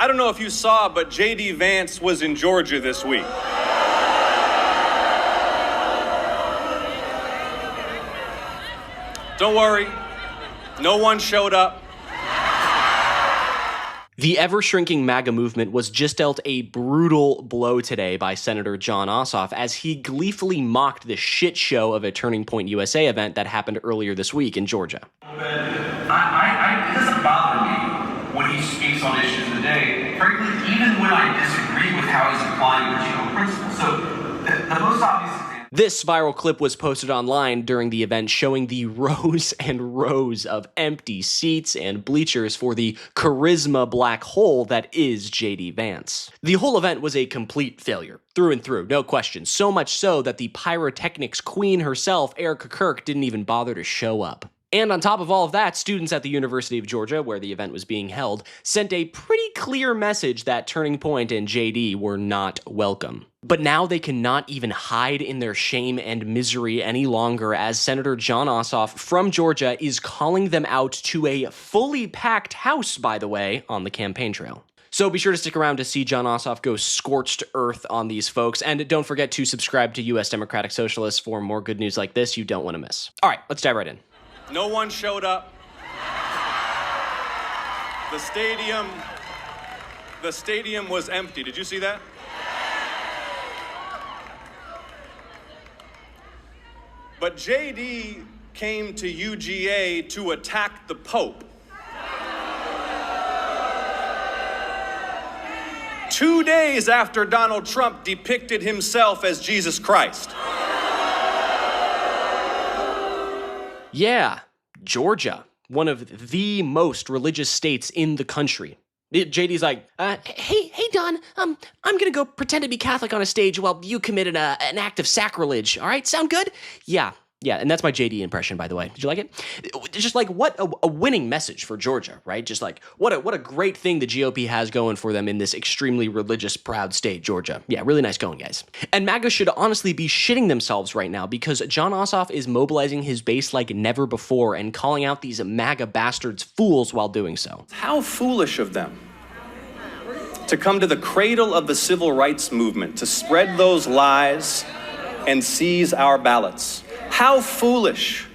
I don't know if you saw, but JD Vance was in Georgia this week. Don't worry, no one showed up. The ever-shrinking MAGA movement was just dealt a brutal blow today by Senator Jon Ossoff as he gleefully mocked the shit show of a Turning Point USA event that happened earlier this week in Georgia. It doesn't bother me when he speaks on issues of the day, frankly, even when I disagree with how he's applying original principles. So the most obvious example. This viral clip was posted online during the event showing the rows and rows of empty seats and bleachers for the charisma black hole that is JD Vance. The whole event was a complete failure, through and through, no question. So much so that the pyrotechnics queen herself, Erica Kirk, didn't even bother to show up. And on top of all of that, students at the University of Georgia, where the event was being held, sent a pretty clear message that Turning Point and JD were not welcome. But now they cannot even hide in their shame and misery any longer as Senator Jon Ossoff from Georgia is calling them out to a fully packed house, by the way, on the campaign trail. So be sure to stick around to see Jon Ossoff go scorched earth on these folks, and don't forget to subscribe to US Democratic Socialists for more good news like this you don't want to miss. All right, let's dive right in. No one showed up. The stadium was empty. Did you see that? But JD came to UGA to attack the Pope. 2 days after Donald Trump depicted himself as Jesus Christ. Yeah, Georgia, one of the most religious states in the country. JD's like, hey, Don, I'm gonna go pretend to be Catholic on a stage while you committed an act of sacrilege, all right? Sound good? Yeah, and that's my JD impression, by the way. Did you like it? Just like, what a winning message for Georgia, right? Just like, what a great thing the GOP has going for them in this extremely religious, proud state, Georgia. Yeah, really nice going, guys. And MAGA should honestly be shitting themselves right now because Jon Ossoff is mobilizing his base like never before and calling out these MAGA bastards fools while doing so. How foolish of them to come to the cradle of the civil rights movement to spread those lies and seize our ballots. How foolish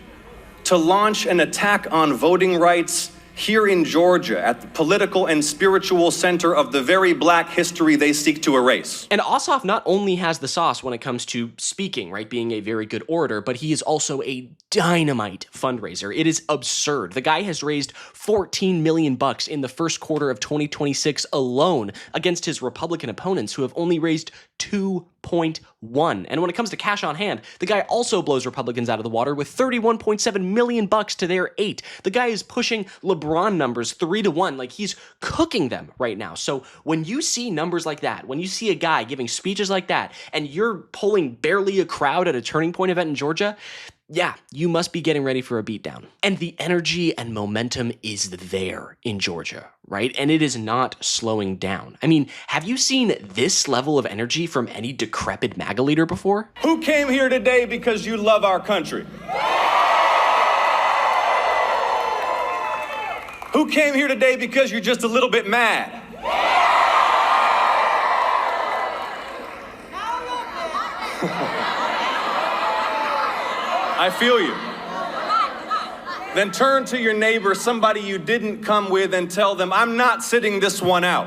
to launch an attack on voting rights here in Georgia at the political and spiritual center of the very black history they seek to erase. And Ossoff not only has the sauce when it comes to speaking, right, being a very good orator, but he is also a dynamite fundraiser. It is absurd. The guy has raised $14 million in the first quarter of 2026 alone against his Republican opponents who have only raised 2.1. And when it comes to cash on hand, the guy also blows Republicans out of the water with $31.7 million to their 8. The guy is pushing LeBron numbers 3-1. Like, he's cooking them right now. So when you see numbers like that, when you see a guy giving speeches like that, and you're pulling barely a crowd at a Turning Point event in Georgia, yeah, you must be getting ready for a beatdown. And the energy and momentum is there in Georgia, right? And it is not slowing down. I mean, have you seen this level of energy from any decrepit MAGA leader before? Who came here today because you love our country? Who came here today because you're just a little bit mad? I feel you. Then turn to your neighbor, somebody you didn't come with, and tell them, I'm not sitting this one out.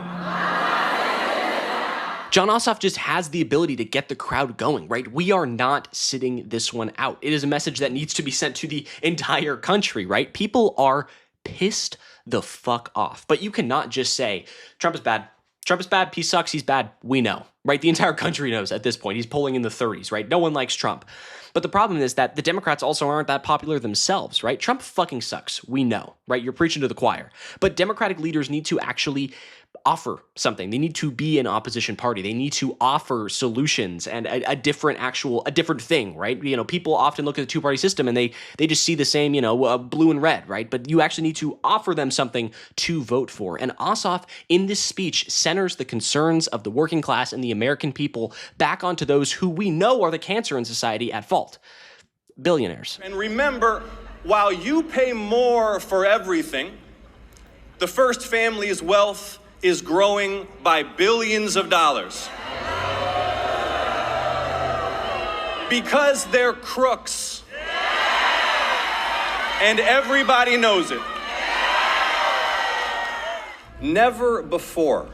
Jon Ossoff just has the ability to get the crowd going, right? We are not sitting this one out. It is a message that needs to be sent to the entire country, right? People are pissed the fuck off. But you cannot just say, Trump is bad. Trump is bad. He sucks. He's bad. We know, right? The entire country knows at this point. He's polling in the 30s, right? No one likes Trump. But the problem is that the Democrats also aren't that popular themselves, right? Trump fucking sucks. We know, right? You're preaching to the choir. But Democratic leaders need to actually offer something. They need to be an opposition party. They need to offer solutions and a different thing, right? You know, people often look at the two-party system and they just see the same, blue and red, right? But you actually need to offer them something to vote for. And Ossoff, in this speech, centers the concerns of the working class and the American people back onto those who we know are the cancer in society at fault. Billionaires. And remember, while you pay more for everything, the first family's wealth is growing by billions of dollars. Because they're crooks. And everybody knows it. Never before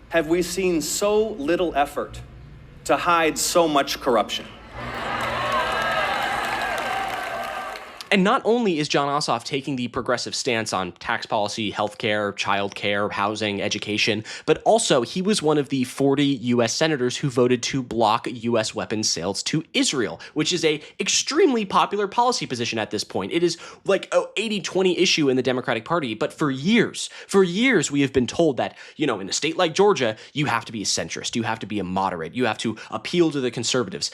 have we seen so little effort to hide so much corruption. And not only is Jon Ossoff taking the progressive stance on tax policy, healthcare, childcare, housing, education, but also he was one of the 40 U.S. senators who voted to block U.S. weapons sales to Israel, which is a extremely popular policy position at this point. It is like an 80-20 issue in the Democratic Party, but for years we have been told that, you know, in a state like Georgia, you have to be a centrist, you have to be a moderate, you have to appeal to the conservatives.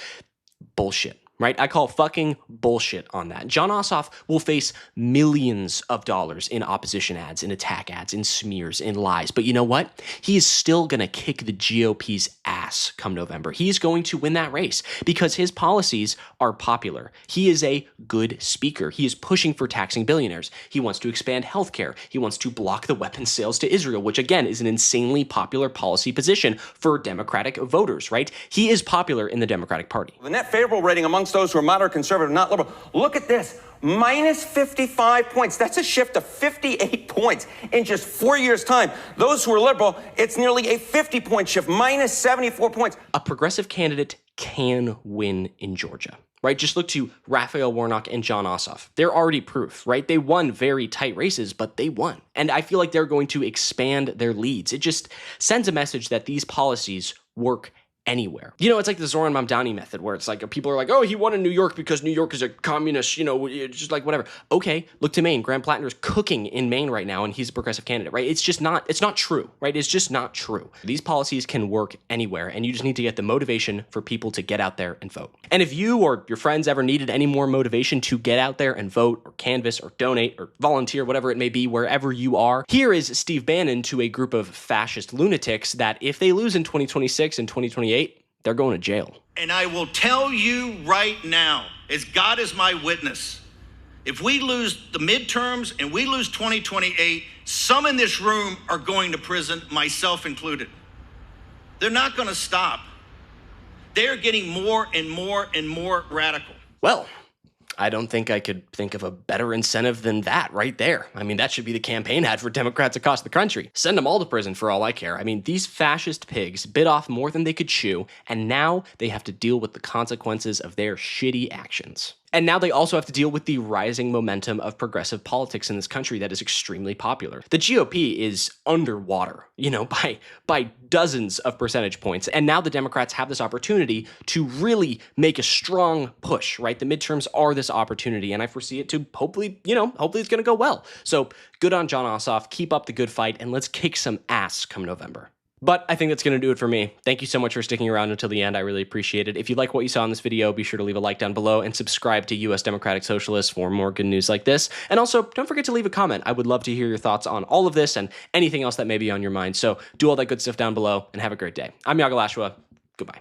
Bullshit. Right? I call fucking bullshit on that. Jon Ossoff will face millions of dollars in opposition ads, in attack ads, in smears, in lies. But you know what? He is still going to kick the GOP's ass come November. He is going to win that race because his policies are popular. He is a good speaker. He is pushing for taxing billionaires. He wants to expand healthcare. He wants to block the weapons sales to Israel, which again is an insanely popular policy position for Democratic voters, right? He is popular in the Democratic Party. The net favorable rating amongst those who are moderate, conservative, not liberal. Look at this, minus 55 points. That's a shift of 58 points in just 4 years' time. Those who are liberal, it's nearly a 50-point shift, minus 74 points. A progressive candidate can win in Georgia, right? Just look to Raphael Warnock and Jon Ossoff. They're already proof, right? They won very tight races, but they won. And I feel like they're going to expand their leads. It just sends a message that these policies work anywhere. You know, it's like the Zoran Mamdani method where it's like people are like, oh, he won in New York because New York is a communist, you know, just like whatever. Okay, look to Maine. Graham Plattner's cooking in Maine right now and he's a progressive candidate, right? It's not true, right? It's just not true. These policies can work anywhere and you just need to get the motivation for people to get out there and vote. And if you or your friends ever needed any more motivation to get out there and vote or canvass or donate or volunteer, whatever it may be, wherever you are, here is Steve Bannon to a group of fascist lunatics that if they lose in 2026 and 2028, they're going to jail. And I will tell you right now, as God is my witness, if we lose the midterms and we lose 2028, some in this room are going to prison, myself included. They're not going to stop. They're getting more and more and more radical. Well, I don't think I could think of a better incentive than that right there. I mean, that should be the campaign ad for Democrats across the country. Send them all to prison for all I care. I mean, these fascist pigs bit off more than they could chew, and now they have to deal with the consequences of their shitty actions. And now they also have to deal with the rising momentum of progressive politics in this country that is extremely popular. The GOP is underwater, you know, by dozens of percentage points. And now the Democrats have this opportunity to really make a strong push, right? The midterms are this opportunity, and I foresee it to hopefully it's going to go well. So good on Jon Ossoff. Keep up the good fight, and let's kick some ass come November. But I think that's going to do it for me. Thank you so much for sticking around until the end. I really appreciate it. If you like what you saw in this video, be sure to leave a like down below and subscribe to US Democratic Socialists for more good news like this. And also, don't forget to leave a comment. I would love to hear your thoughts on all of this and anything else that may be on your mind. So do all that good stuff down below and have a great day. I'm Iago Lashua. Goodbye.